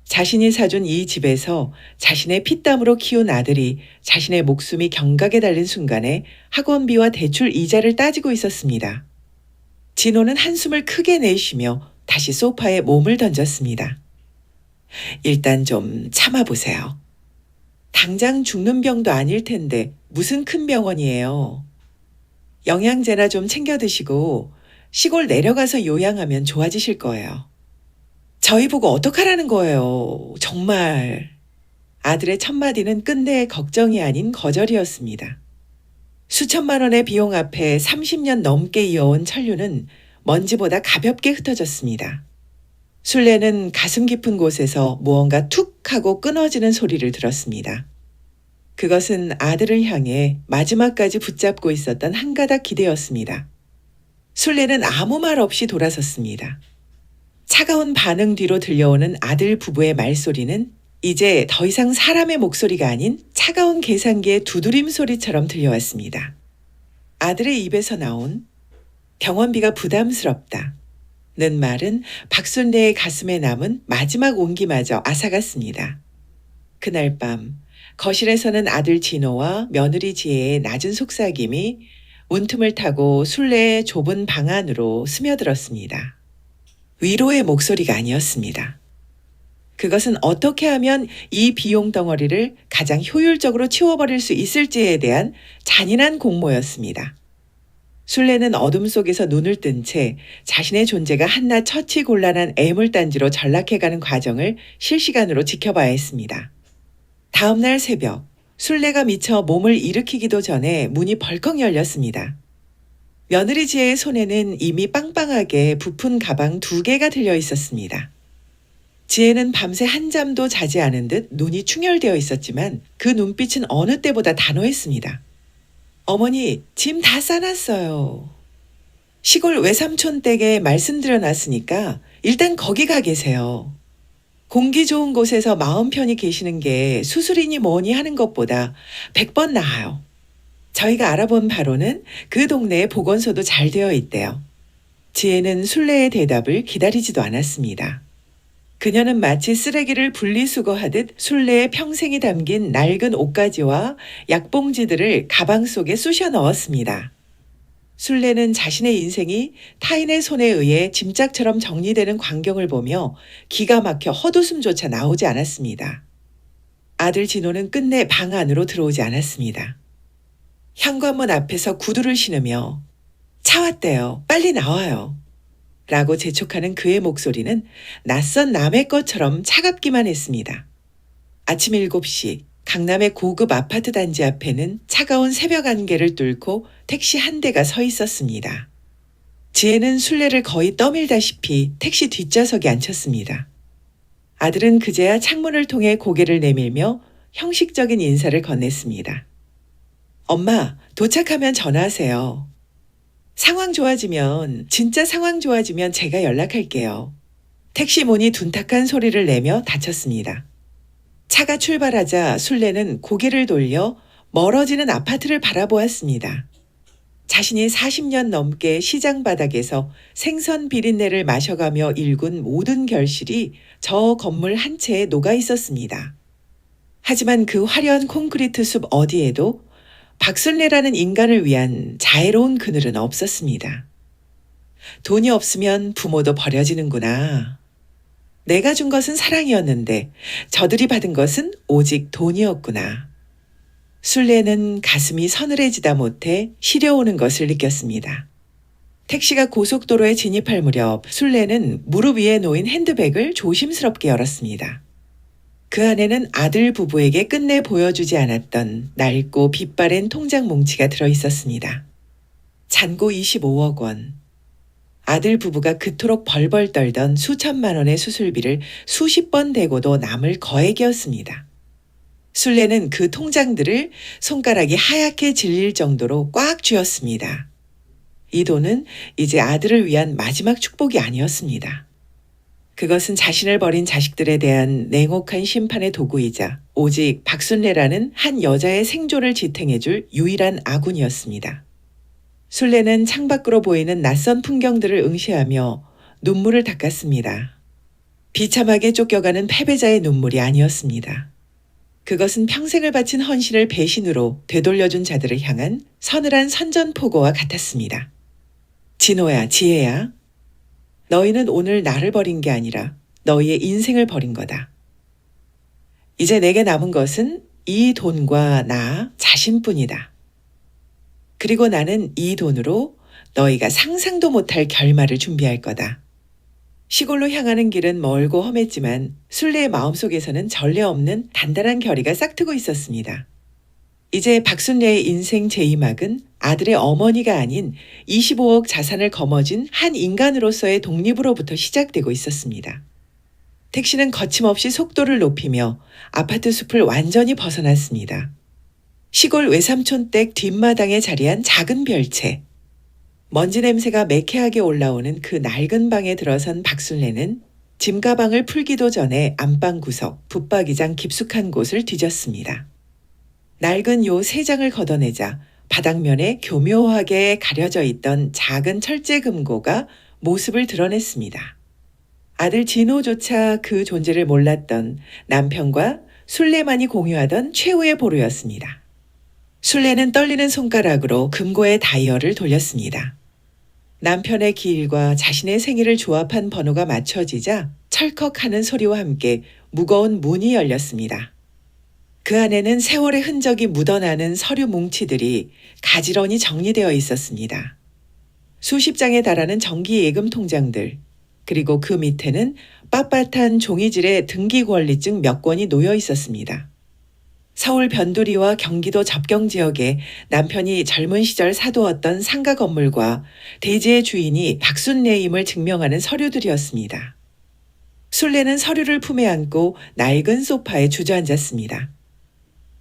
자신이 사준 이 집에서 자신의 피땀으로 키운 아들이 자신의 목숨이 경각에 달린 순간에 학원비와 대출 이자를 따지고 있었습니다. 진호는 한숨을 크게 내쉬며 다시 소파에 몸을 던졌습니다. 일단 좀 참아보세요. 당장 죽는 병도 아닐 텐데 무슨 큰 병원이에요. 영양제나 좀 챙겨 드시고 시골 내려가서 요양하면 좋아지실 거예요. 저희 보고 어떡하라는 거예요. 정말. 아들의 첫마디는 끝내 걱정이 아닌 거절이었습니다. 수천만 원의 비용 앞에 30년 넘게 이어온 천류는 먼지보다 가볍게 흩어졌습니다. 술래는 가슴 깊은 곳에서 무언가 툭 하고 끊어지는 소리를 들었습니다. 그것은 아들을 향해 마지막까지 붙잡고 있었던 한 가닥 기대였습니다. 술래는 아무 말 없이 돌아섰습니다. 차가운 반응 뒤로 들려오는 아들 부부의 말소리는 이제 더 이상 사람의 목소리가 아닌 차가운 계산기의 두드림 소리처럼 들려왔습니다. 아들의 입에서 나온 병원비가 부담스럽다 는 말은 박순례의 가슴에 남은 마지막 온기마저 앗아갔습니다. 그날 밤 거실에서는 아들 진호와 며느리 지혜의 낮은 속삭임이 문틈을 타고 술래의 좁은 방 안으로 스며들었습니다. 위로의 목소리가 아니었습니다. 그것은 어떻게 하면 이 비용 덩어리를 가장 효율적으로 치워버릴 수 있을지에 대한 잔인한 공모였습니다. 술래는 어둠 속에서 눈을 뜬 채 자신의 존재가 한낱 처치곤란한 애물단지로 전락해가는 과정을 실시간으로 지켜봐야 했습니다. 다음 날 새벽, 술래가 미쳐 몸을 일으키기도 전에 문이 벌컥 열렸습니다. 며느리 지혜의 손에는 이미 빵빵하게 부푼 가방 2개가 들려 있었습니다. 지혜는 밤새 한잠도 자지 않은 듯 눈이 충혈되어 있었지만 그 눈빛은 어느 때보다 단호했습니다. 어머니, 짐 다 싸놨어요. 시골 외삼촌 댁에 말씀드려놨으니까 일단 거기 가 계세요. 공기 좋은 곳에서 마음 편히 계시는 게 수술이니 뭐니 하는 것보다 100번 나아요. 저희가 알아본 바로는 그 동네에 보건소도 잘 되어 있대요. 지혜는 술래의 대답을 기다리지도 않았습니다. 그녀는 마치 쓰레기를 분리수거하듯 술래의 평생이 담긴 낡은 옷가지와 약봉지들을 가방 속에 쑤셔 넣었습니다. 술래는 자신의 인생이 타인의 손에 의해 짐짝처럼 정리되는 광경을 보며 기가 막혀 헛웃음조차 나오지 않았습니다. 아들 진호는 끝내 방 안으로 들어오지 않았습니다. 현관문 앞에서 구두를 신으며 차 왔대요. 빨리 나와요. 라고 재촉하는 그의 목소리는 낯선 남의 것처럼 차갑기만 했습니다. 아침 7시 강남의 고급 아파트 단지 앞에는 차가운 새벽 안개를 뚫고 택시 한 대가 서 있었습니다. 지혜는 술래를 거의 떠밀다시피 택시 뒷좌석에 앉혔습니다. 아들은 그제야 창문을 통해 고개를 내밀며 형식적인 인사를 건넸습니다. 엄마, 도착하면 전화하세요. 진짜 상황 좋아지면 제가 연락할게요. 택시 문이 둔탁한 소리를 내며 닫혔습니다. 차가 출발하자 술래는 고개를 돌려 멀어지는 아파트를 바라보았습니다. 자신이 40년 넘게 시장 바닥에서 생선 비린내를 마셔가며 일군 모든 결실이 저 건물 한 채에 녹아 있었습니다. 하지만 그 화려한 콘크리트 숲 어디에도 박순례라는 인간을 위한 자애로운 그늘은 없었습니다. 돈이 없으면 부모도 버려지는구나. 내가 준 것은 사랑이었는데 저들이 받은 것은 오직 돈이었구나. 술래는 가슴이 서늘해지다 못해 시려오는 것을 느꼈습니다. 택시가 고속도로에 진입할 무렵 술래는 무릎 위에 놓인 핸드백을 조심스럽게 열었습니다. 그 안에는 아들 부부에게 끝내 보여주지 않았던 낡고 빛바랜 통장 뭉치가 들어있었습니다. 잔고 25억 원. 아들 부부가 그토록 벌벌 떨던 수천만 원의 수술비를 수십 번 대고도 남을 거액이었습니다. 술래는 그 통장들을 손가락이 하얗게 질릴 정도로 꽉 쥐었습니다. 이 돈은 이제 아들을 위한 마지막 축복이 아니었습니다. 그것은 자신을 버린 자식들에 대한 냉혹한 심판의 도구이자 오직 박순례라는 한 여자의 생존을 지탱해줄 유일한 아군이었습니다. 술래는 창밖으로 보이는 낯선 풍경들을 응시하며 눈물을 닦았습니다. 비참하게 쫓겨가는 패배자의 눈물이 아니었습니다. 그것은 평생을 바친 헌신을 배신으로 되돌려준 자들을 향한 서늘한 선전포고와 같았습니다. 진호야, 지혜야. 너희는 오늘 나를 버린 게 아니라 너희의 인생을 버린 거다. 이제 내게 남은 것은 이 돈과 나 자신뿐이다. 그리고 나는 이 돈으로 너희가 상상도 못할 결말을 준비할 거다. 시골로 향하는 길은 멀고 험했지만 술래의 마음속에서는 전례 없는 단단한 결의가 싹트고 있었습니다. 이제 박순례의 인생 제2막은 아들의 어머니가 아닌 25억 자산을 거머쥔 한 인간으로서의 독립으로부터 시작되고 있었습니다. 택시는 거침없이 속도를 높이며 아파트 숲을 완전히 벗어났습니다. 시골 외삼촌댁 뒷마당에 자리한 작은 별채. 먼지 냄새가 매캐하게 올라오는 그 낡은 방에 들어선 박순례는 짐가방을 풀기도 전에 안방 구석, 붙박이장 깊숙한 곳을 뒤졌습니다. 낡은 요 세 장을 걷어내자 바닥면에 교묘하게 가려져 있던 작은 철제 금고가 모습을 드러냈습니다. 아들 진호조차 그 존재를 몰랐던 남편과 술래만이 공유하던 최후의 보루였습니다. 술래는 떨리는 손가락으로 금고의 다이얼을 돌렸습니다. 남편의 기일과 자신의 생일을 조합한 번호가 맞춰지자 철컥하는 소리와 함께 무거운 문이 열렸습니다. 그 안에는 세월의 흔적이 묻어나는 서류 뭉치들이 가지런히 정리되어 있었습니다. 수십 장에 달하는 정기 예금 통장들, 그리고 그 밑에는 빳빳한 종이질의 등기권리증 몇 권이 놓여 있었습니다. 서울 변두리와 경기도 접경 지역에 남편이 젊은 시절 사두었던 상가 건물과 대지의 주인이 박순례임을 증명하는 서류들이었습니다. 술래는 서류를 품에 안고 낡은 소파에 주저앉았습니다.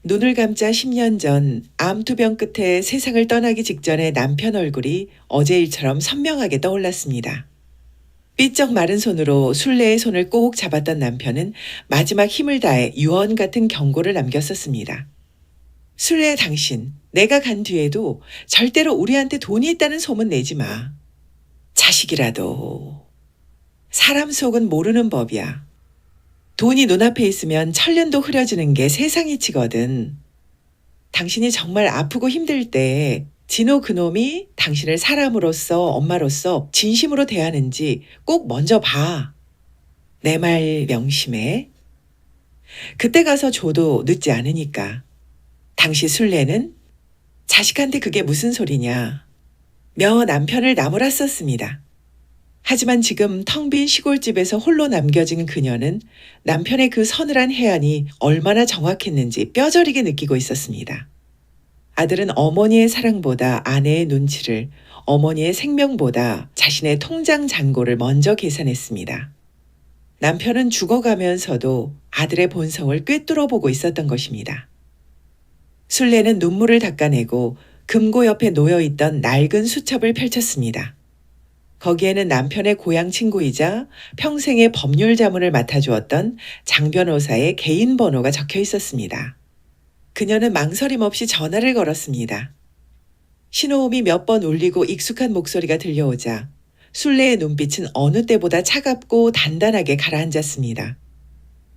눈을 감자 10년 전 암투병 끝에 세상을 떠나기 직전의 남편 얼굴이 어제 일처럼 선명하게 떠올랐습니다. 삐쩍 마른 손으로 술래의 손을 꼭 잡았던 남편은 마지막 힘을 다해 유언 같은 경고를 남겼었습니다. 술래 당신, 내가 간 뒤에도 절대로 우리한테 돈이 있다는 소문 내지 마. 자식이라도. 사람 속은 모르는 법이야. 돈이 눈앞에 있으면 천년도 흐려지는 게 세상 이치거든. 당신이 정말 아프고 힘들 때 진호 그놈이 당신을 사람으로서 엄마로서 진심으로 대하는지 꼭 먼저 봐. 내 말 명심해. 그때 가서 줘도 늦지 않으니까. 당시 술래는 자식한테 그게 무슨 소리냐 며 남편을 나무랐었습니다. 하지만 지금 텅 빈 시골집에서 홀로 남겨진 그녀는 남편의 그 서늘한 해안이 얼마나 정확했는지 뼈저리게 느끼고 있었습니다. 아들은 어머니의 사랑보다 아내의 눈치를, 어머니의 생명보다 자신의 통장 잔고를 먼저 계산했습니다. 남편은 죽어가면서도 아들의 본성을 꿰뚫어 보고 있었던 것입니다. 순례는 눈물을 닦아내고 금고 옆에 놓여있던 낡은 수첩을 펼쳤습니다. 거기에는 남편의 고향 친구이자 평생의 법률 자문을 맡아주었던 장 변호사의 개인 번호가 적혀 있었습니다. 그녀는 망설임 없이 전화를 걸었습니다. 신호음이 몇 번 울리고 익숙한 목소리가 들려오자 순례의 눈빛은 어느 때보다 차갑고 단단하게 가라앉았습니다.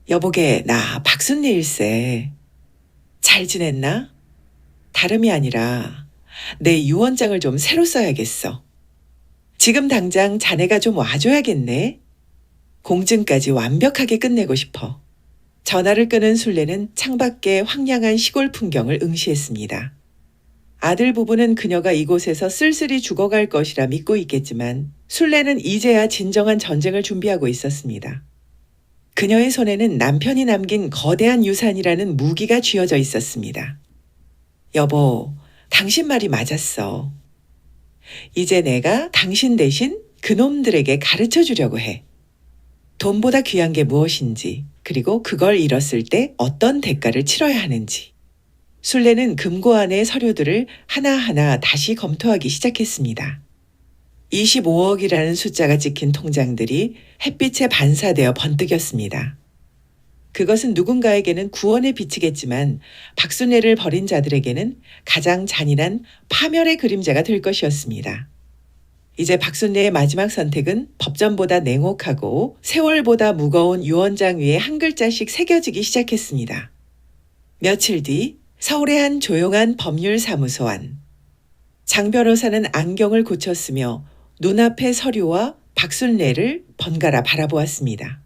여보게, 나 박순례 일세. 잘 지냈나? 다름이 아니라 내 유언장을 좀 새로 써야겠어. 지금 당장 자네가 좀 와줘야겠네. 공증까지 완벽하게 끝내고 싶어. 전화를 끄는 순례는 창밖의 황량한 시골 풍경을 응시했습니다. 아들 부부는 그녀가 이곳에서 쓸쓸히 죽어갈 것이라 믿고 있겠지만 순례는 이제야 진정한 전쟁을 준비하고 있었습니다. 그녀의 손에는 남편이 남긴 거대한 유산이라는 무기가 쥐어져 있었습니다. 여보, 당신 말이 맞았어. 이제 내가 당신 대신 그놈들에게 가르쳐 주려고 해. 돈보다 귀한 게 무엇인지, 그리고 그걸 잃었을 때 어떤 대가를 치러야 하는지. 순례는 금고 안의 서류들을 하나하나 다시 검토하기 시작했습니다. 25억이라는 숫자가 찍힌 통장들이 햇빛에 반사되어 번뜩였습니다. 그것은 누군가에게는 구원의 빛이겠지만 박순례를 버린 자들에게는 가장 잔인한 파멸의 그림자가 될 것이었습니다. 이제 박순례의 마지막 선택은 법전보다 냉혹하고 세월보다 무거운 유언장 위에 한 글자씩 새겨지기 시작했습니다. 며칠 뒤 서울의 한 조용한 법률사무소 안. 장 변호사는 안경을 고쳤으며 눈앞의 서류와 박순례를 번갈아 바라보았습니다.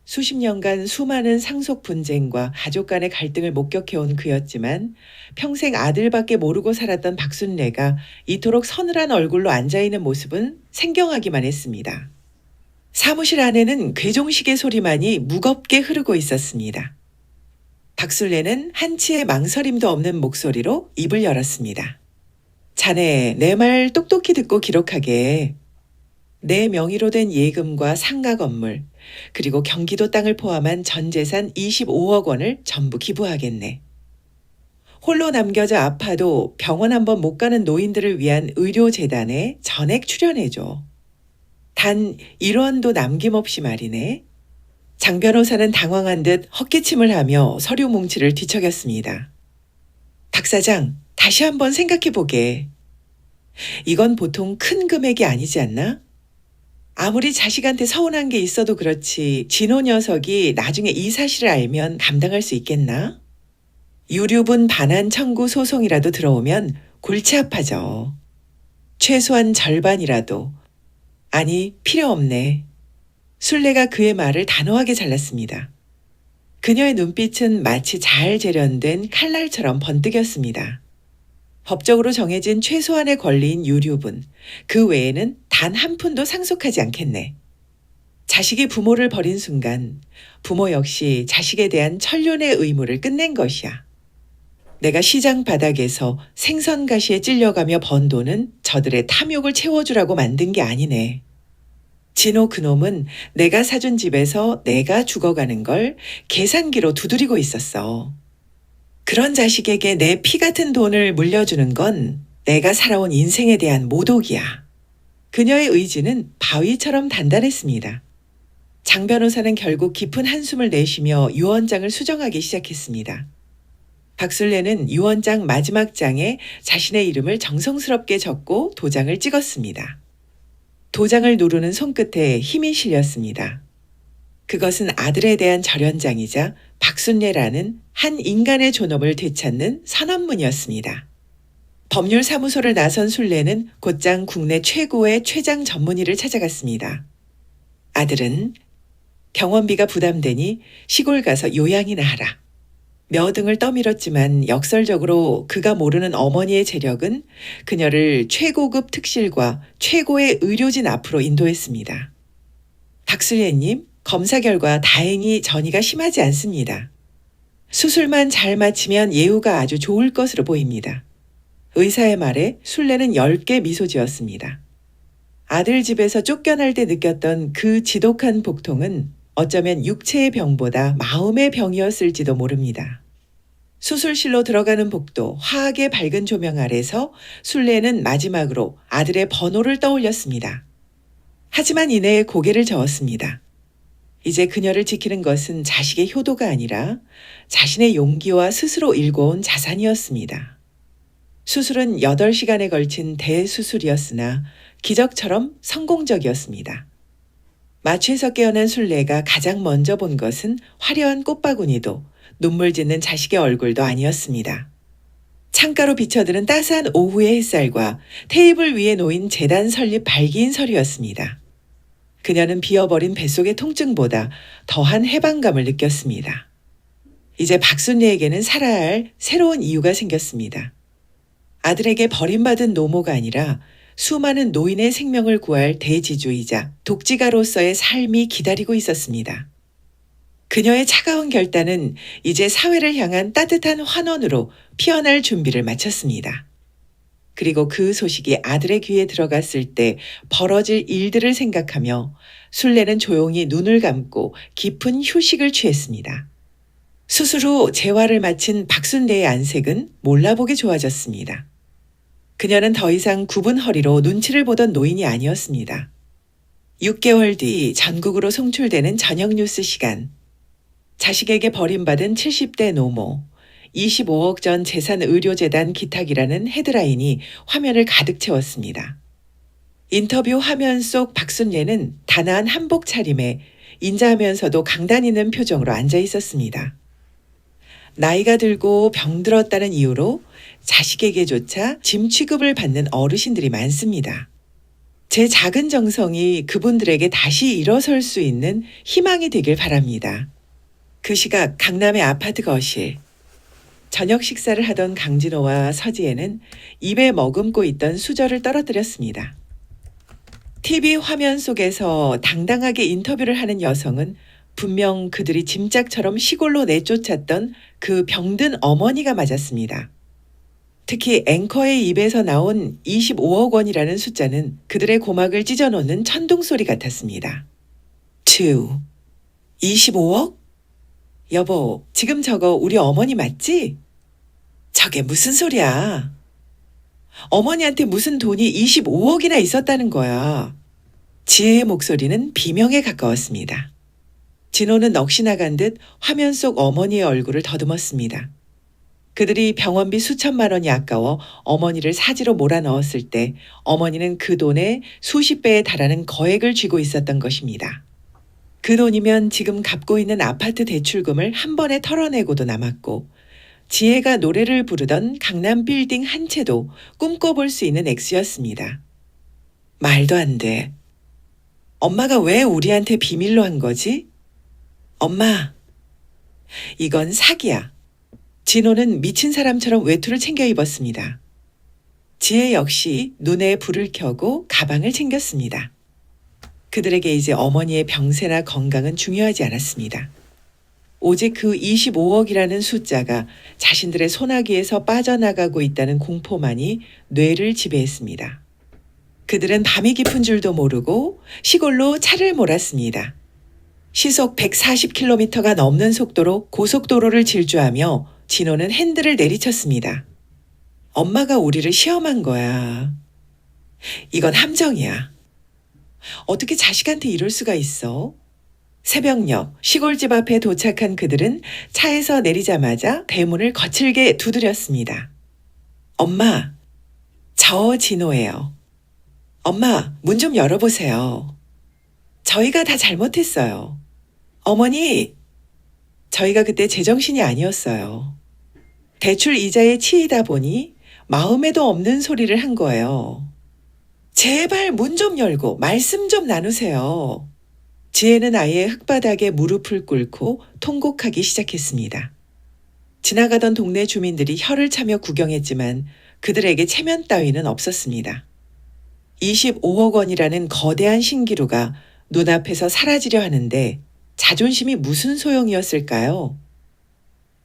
수십 년간 수많은 상속 분쟁과 가족 간의 갈등을 목격해온 그였지만 평생 아들밖에 모르고 살았던 박순례가 이토록 서늘한 얼굴로 앉아있는 모습은 생경하기만 했습니다. 사무실 안에는 괴종식의 소리만이 무겁게 흐르고 있었습니다. 박순례는 한치의 망설임도 없는 목소리로 입을 열었습니다. 자네, 내 말 똑똑히 듣고 기록하게. 내 명의로 된 예금과 상가 건물, 그리고 경기도 땅을 포함한 전 재산 25억 원을 전부 기부하겠네. 홀로 남겨져 아파도 병원 한번 못 가는 노인들을 위한 의료재단에 전액 출연해줘. 단 1원도 남김없이 말이네. 장 변호사는 당황한 듯 헛기침을 하며 서류 뭉치를 뒤척였습니다. 박 사장, 다시 한번 생각해보게. 이건 보통 큰 금액이 아니지 않나? 아무리 자식한테 서운한 게 있어도 그렇지 진호 녀석이 나중에 이 사실을 알면 감당할 수 있겠나? 유류분 반환 청구 소송이라도 들어오면 골치 아파져. 최소한 절반이라도. 아니, 필요 없네. 순례가 그의 말을 단호하게 잘랐습니다. 그녀의 눈빛은 마치 잘 재련된 칼날처럼 번뜩였습니다. 법적으로 정해진 최소한의 권리인 유류분, 그 외에는 단 한 푼도 상속하지 않겠네. 자식이 부모를 버린 순간 부모 역시 자식에 대한 천륜의 의무를 끝낸 것이야. 내가 시장 바닥에서 생선 가시에 찔려가며 번 돈은 저들의 탐욕을 채워주라고 만든 게 아니네. 진호 그놈은 내가 사준 집에서 내가 죽어가는 걸 계산기로 두드리고 있었어. 그런 자식에게 내 피 같은 돈을 물려주는 건 내가 살아온 인생에 대한 모독이야. 그녀의 의지는 바위처럼 단단했습니다. 장 변호사는 결국 깊은 한숨을 내쉬며 유언장을 수정하기 시작했습니다. 박순례는 유언장 마지막 장에 자신의 이름을 정성스럽게 적고 도장을 찍었습니다. 도장을 누르는 손끝에 힘이 실렸습니다. 그것은 아들에 대한 절연장이자 박순례라는 한 인간의 존엄을 되찾는 선언문이었습니다. 법률사무소를 나선 순례는 곧장 국내 최고의 최장 전문의를 찾아갔습니다. 아들은 병원비가 부담되니 시골 가서 요양이나 하라. 몇 등을 떠밀었지만 역설적으로 그가 모르는 어머니의 재력은 그녀를 최고급 특실과 최고의 의료진 앞으로 인도했습니다. 박순례님, 검사 결과 다행히 전이가 심하지 않습니다. 수술만 잘 마치면 예후가 아주 좋을 것으로 보입니다. 의사의 말에 순례는 엷게 미소 지었습니다. 아들 집에서 쫓겨날 때 느꼈던 그 지독한 복통은 어쩌면 육체의 병보다 마음의 병이었을지도 모릅니다. 수술실로 들어가는 복도 화하게 밝은 조명 아래서 순례는 마지막으로 아들의 번호를 떠올렸습니다. 하지만 이내에 고개를 저었습니다. 이제 그녀를 지키는 것은 자식의 효도가 아니라 자신의 용기와 스스로 일궈온 자산이었습니다. 수술은 8시간에 걸친 대수술이었으나 기적처럼 성공적이었습니다. 마취에서 깨어난 순례가 가장 먼저 본 것은 화려한 꽃바구니도 눈물 짓는 자식의 얼굴도 아니었습니다. 창가로 비쳐드는 따스한 오후의 햇살과 테이블 위에 놓인 재단 설립 발기인 서류였습니다. 그녀는 비어버린 뱃속의 통증보다 더한 해방감을 느꼈습니다. 이제 박순례에게는 살아야 할 새로운 이유가 생겼습니다. 아들에게 버림받은 노모가 아니라 수많은 노인의 생명을 구할 대지주이자 독지가로서의 삶이 기다리고 있었습니다. 그녀의 차가운 결단은 이제 사회를 향한 따뜻한 환원으로 피어날 준비를 마쳤습니다. 그리고 그 소식이 아들의 귀에 들어갔을 때 벌어질 일들을 생각하며 순례는 조용히 눈을 감고 깊은 휴식을 취했습니다. 수술 후 재활을 마친 박순례의 안색은 몰라보기 좋아졌습니다. 그녀는 더 이상 굽은 허리로 눈치를 보던 노인이 아니었습니다. 6개월 뒤 전국으로 송출되는 저녁 뉴스 시간. 자식에게 버림받은 70대 노모, 25억 전 재산의료재단 기탁이라는 헤드라인이 화면을 가득 채웠습니다. 인터뷰 화면 속 박순례는 단아한 한복 차림에 인자하면서도 강단 있는 표정으로 앉아 있었습니다. 나이가 들고 병들었다는 이유로 자식에게조차 짐 취급을 받는 어르신들이 많습니다. 제 작은 정성이 그분들에게 다시 일어설 수 있는 희망이 되길 바랍니다. 그 시각 강남의 아파트 거실. 저녁 식사를 하던 강진호와 서지혜는 입에 머금고 있던 수저를 떨어뜨렸습니다. TV 화면 속에서 당당하게 인터뷰를 하는 여성은 분명 그들이 짐짝처럼 시골로 내쫓았던 그 병든 어머니가 맞았습니다. 특히 앵커의 입에서 나온 25억 원이라는 숫자는 그들의 고막을 찢어놓는 천둥소리 같았습니다. 25억? 여보, 지금 저거 우리 어머니 맞지? 저게 무슨 소리야? 어머니한테 무슨 돈이 25억이나 있었다는 거야. 지혜의 목소리는 비명에 가까웠습니다. 진호는 넋이 나간 듯 화면 속 어머니의 얼굴을 더듬었습니다. 그들이 병원비 수천만 원이 아까워 어머니를 사지로 몰아넣었을 때 어머니는 그 돈의 수십 배에 달하는 거액을 쥐고 있었던 것입니다. 그 돈이면 지금 갚고 있는 아파트 대출금을 한 번에 털어내고도 남았고 지혜가 노래를 부르던 강남 빌딩 한 채도 꿈꿔볼 수 있는 액수였습니다. 말도 안 돼. 엄마가 왜 우리한테 비밀로 한 거지? 엄마, 이건 사기야. 진호는 미친 사람처럼 외투를 챙겨 입었습니다. 지혜 역시 눈에 불을 켜고 가방을 챙겼습니다. 그들에게 이제 어머니의 병세나 건강은 중요하지 않았습니다. 오직 그 25억이라는 숫자가 자신들의 소나기에서 빠져나가고 있다는 공포만이 뇌를 지배했습니다. 그들은 밤이 깊은 줄도 모르고 시골로 차를 몰았습니다. 시속 140km가 넘는 속도로 고속도로를 질주하며 진호는 핸들을 내리쳤습니다. 엄마가 우리를 시험한 거야. 이건 함정이야. 어떻게 자식한테 이럴 수가 있어? 새벽녘 시골집 앞에 도착한 그들은 차에서 내리자마자 대문을 거칠게 두드렸습니다. 엄마, 저 진호예요. 엄마, 문 좀 열어보세요. 저희가 다 잘못했어요. 어머니, 저희가 그때 제정신이 아니었어요. 대출 이자에 치이다 보니 마음에도 없는 소리를 한 거예요. 제발 문 좀 열고 말씀 좀 나누세요. 지혜는 아예 흙바닥에 무릎을 꿇고 통곡하기 시작했습니다. 지나가던 동네 주민들이 혀를 차며 구경했지만 그들에게 체면 따위는 없었습니다. 25억 원이라는 거대한 신기루가 눈앞에서 사라지려 하는데 자존심이 무슨 소용이었을까요?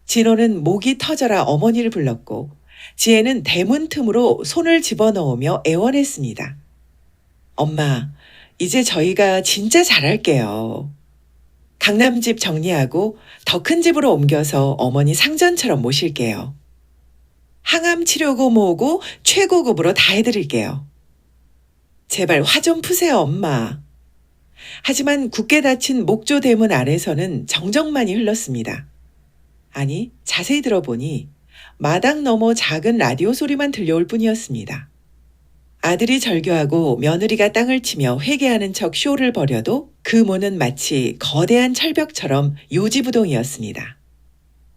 진호는 목이 터져라 어머니를 불렀고 지혜는 대문 틈으로 손을 집어넣으며 애원했습니다. 엄마, 이제 저희가 진짜 잘할게요. 강남집 정리하고 더 큰 집으로 옮겨서 어머니 상전처럼 모실게요. 항암 치료고 뭐고 최고급으로 다 해드릴게요. 제발 화 좀 푸세요, 엄마. 하지만 굳게 닫힌 목조 대문 안에서는 정적만이 흘렀습니다. 아니, 자세히 들어보니 마당 너머 작은 라디오 소리만 들려올 뿐이었습니다. 아들이 절교하고 며느리가 땅을 치며 회개하는 척 쇼를 벌여도 그 문은 마치 거대한 철벽처럼 요지부동이었습니다.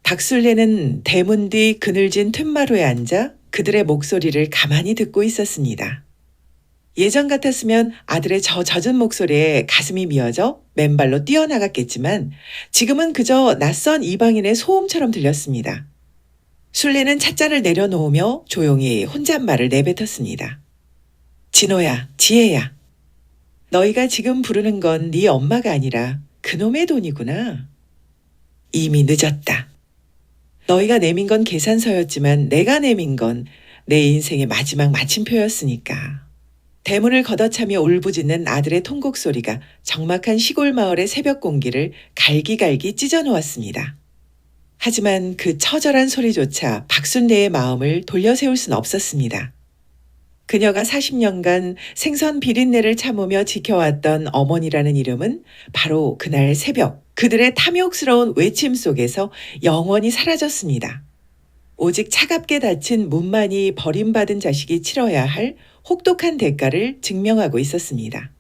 박술래는 대문 뒤 그늘진 툇마루에 앉아 그들의 목소리를 가만히 듣고 있었습니다. 예전 같았으면 아들의 저 젖은 목소리에 가슴이 미어져 맨발로 뛰어나갔겠지만 지금은 그저 낯선 이방인의 소음처럼 들렸습니다. 술래는 찻잔을 내려놓으며 조용히 혼잣말을 내뱉었습니다. 진호야, 지혜야. 너희가 지금 부르는 건 네 엄마가 아니라 그놈의 돈이구나. 이미 늦었다. 너희가 내민 건 계산서였지만 내가 내민 건 내 인생의 마지막 마침표였으니까. 대문을 걷어차며 울부짖는 아들의 통곡 소리가 적막한 시골 마을의 새벽 공기를 갈기갈기 찢어놓았습니다. 하지만 그 처절한 소리조차 박순례의 마음을 돌려세울 순 없었습니다. 그녀가 40년간 생선 비린내를 참으며 지켜왔던 어머니라는 이름은 바로 그날 새벽 그들의 탐욕스러운 외침 속에서 영원히 사라졌습니다. 오직 차갑게 닫힌 문만이 버림받은 자식이 치러야 할 혹독한 대가를 증명하고 있었습니다.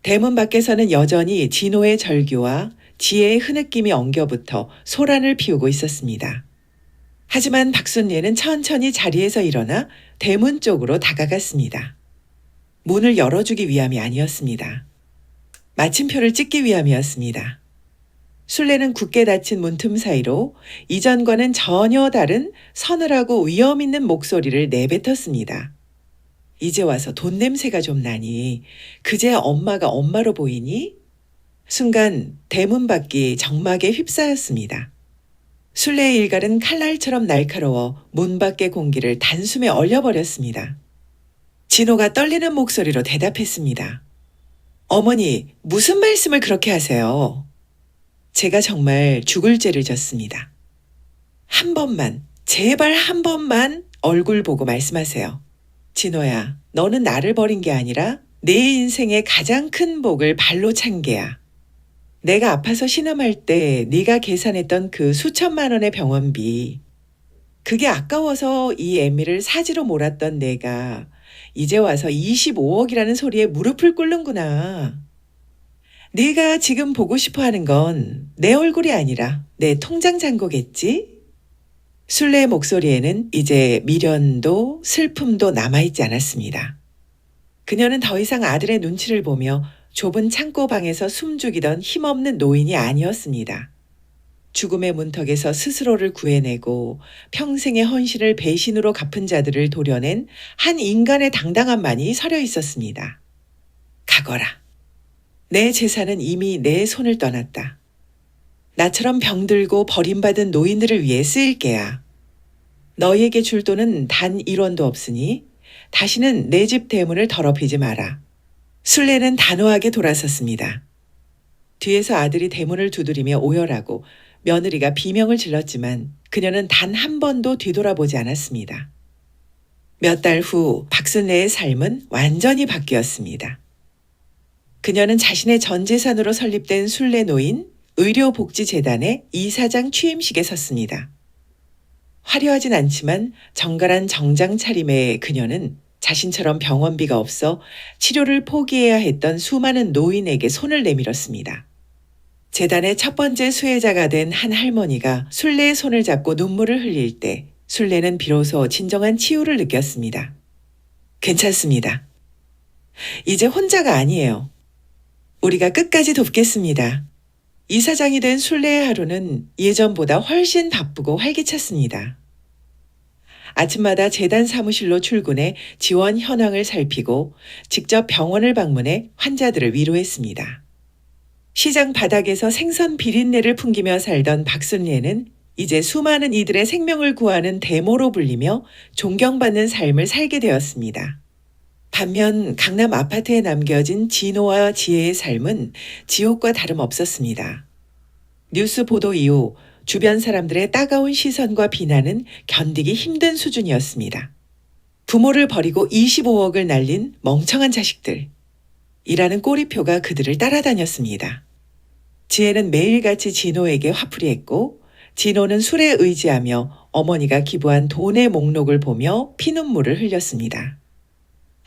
대문 밖에서는 여전히 진호의 절규와 지혜의 흐느낌이 엉겨붙어 소란을 피우고 있었습니다. 하지만 박순례는 천천히 자리에서 일어나 대문 쪽으로 다가갔습니다. 문을 열어주기 위함이 아니었습니다. 마침표를 찍기 위함이었습니다. 술래는 굳게 닫힌 문틈 사이로 이전과는 전혀 다른 서늘하고 위험 있는 목소리를 내뱉었습니다. 이제 와서 돈 냄새가 좀 나니 그제 엄마가 엄마로 보이니? 순간 대문 밖이 적막에 휩싸였습니다. 술래의 일갈은 칼날처럼 날카로워 문 밖의 공기를 단숨에 얼려버렸습니다. 진호가 떨리는 목소리로 대답했습니다. 어머니, 무슨 말씀을 그렇게 하세요? 제가 정말 죽을 죄를 졌습니다. 한 번만, 제발 한 번만 얼굴 보고 말씀하세요. 진호야, 너는 나를 버린 게 아니라 내 인생의 가장 큰 복을 발로 찬 게야. 내가 아파서 신음할 때 네가 계산했던 그 수천만 원의 병원비. 그게 아까워서 이 애미를 사지로 몰았던 내가 이제 와서 25억이라는 소리에 무릎을 꿇는구나. 네가 지금 보고 싶어 하는 건 내 얼굴이 아니라 내 통장 잔고겠지? 술래의 목소리에는 이제 미련도 슬픔도 남아있지 않았습니다. 그녀는 더 이상 아들의 눈치를 보며 좁은 창고 방에서 숨죽이던 힘없는 노인이 아니었습니다. 죽음의 문턱에서 스스로를 구해내고 평생의 헌신을 배신으로 갚은 자들을 도려낸 한 인간의 당당함만이 서려 있었습니다. 가거라. 내 재산은 이미 내 손을 떠났다. 나처럼 병들고 버림받은 노인들을 위해 쓰일 게야. 너희에게 줄 돈은 단 1원도 없으니 다시는 내 집 대문을 더럽히지 마라. 술래는 단호하게 돌아섰습니다. 뒤에서 아들이 대문을 두드리며 오열하고 며느리가 비명을 질렀지만 그녀는 단 한 번도 뒤돌아보지 않았습니다. 몇 달 후 박순례의 삶은 완전히 바뀌었습니다. 그녀는 자신의 전 재산으로 설립된 순례노인 의료복지재단의 이사장 취임식에 섰습니다. 화려하진 않지만 정갈한 정장 차림의 그녀는 자신처럼 병원비가 없어 치료를 포기해야 했던 수많은 노인에게 손을 내밀었습니다. 재단의 첫 번째 수혜자가 된 한 할머니가 순례의 손을 잡고 눈물을 흘릴 때 순례는 비로소 진정한 치유를 느꼈습니다. 괜찮습니다. 이제 혼자가 아니에요. 우리가 끝까지 돕겠습니다. 이사장이 된 순례의 하루는 예전보다 훨씬 바쁘고 활기찼습니다. 아침마다 재단 사무실로 출근해 지원 현황을 살피고 직접 병원을 방문해 환자들을 위로했습니다. 시장 바닥에서 생선 비린내를 풍기며 살던 박순례는 이제 수많은 이들의 생명을 구하는 대모로 불리며 존경받는 삶을 살게 되었습니다. 반면 강남 아파트에 남겨진 진호와 지혜의 삶은 지옥과 다름없었습니다. 뉴스 보도 이후 주변 사람들의 따가운 시선과 비난은 견디기 힘든 수준이었습니다. 부모를 버리고 25억을 날린 멍청한 자식들. 이라는 꼬리표가 그들을 따라다녔습니다. 지혜는 매일같이 진호에게 화풀이했고 진호는 술에 의지하며 어머니가 기부한 돈의 목록을 보며 피눈물을 흘렸습니다.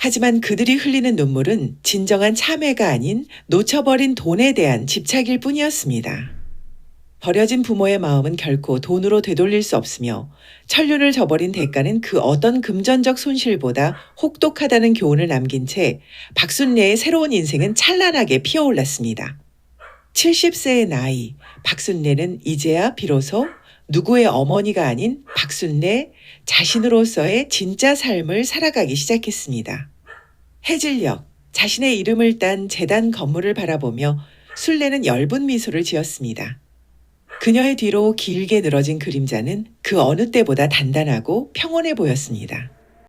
하지만 그들이 흘리는 눈물은 진정한 참회가 아닌 놓쳐버린 돈에 대한 집착일 뿐이었습니다. 버려진 부모의 마음은 결코 돈으로 되돌릴 수 없으며 천륜을 저버린 대가는 그 어떤 금전적 손실보다 혹독하다는 교훈을 남긴 채 박순례의 새로운 인생은 찬란하게 피어올랐습니다. 70세의 나이, 박순례는 이제야 비로소 누구의 어머니가 아닌 박순례 자신으로서의 진짜 삶을 살아가기 시작했습니다. 해질녘 자신의 이름을 딴 재단 건물을 바라보며 순례는 엷은 미소를 지었습니다. 그녀의 뒤로 길게 늘어진 그림자는 그 어느 때보다 단단하고 평온해 보였습니다.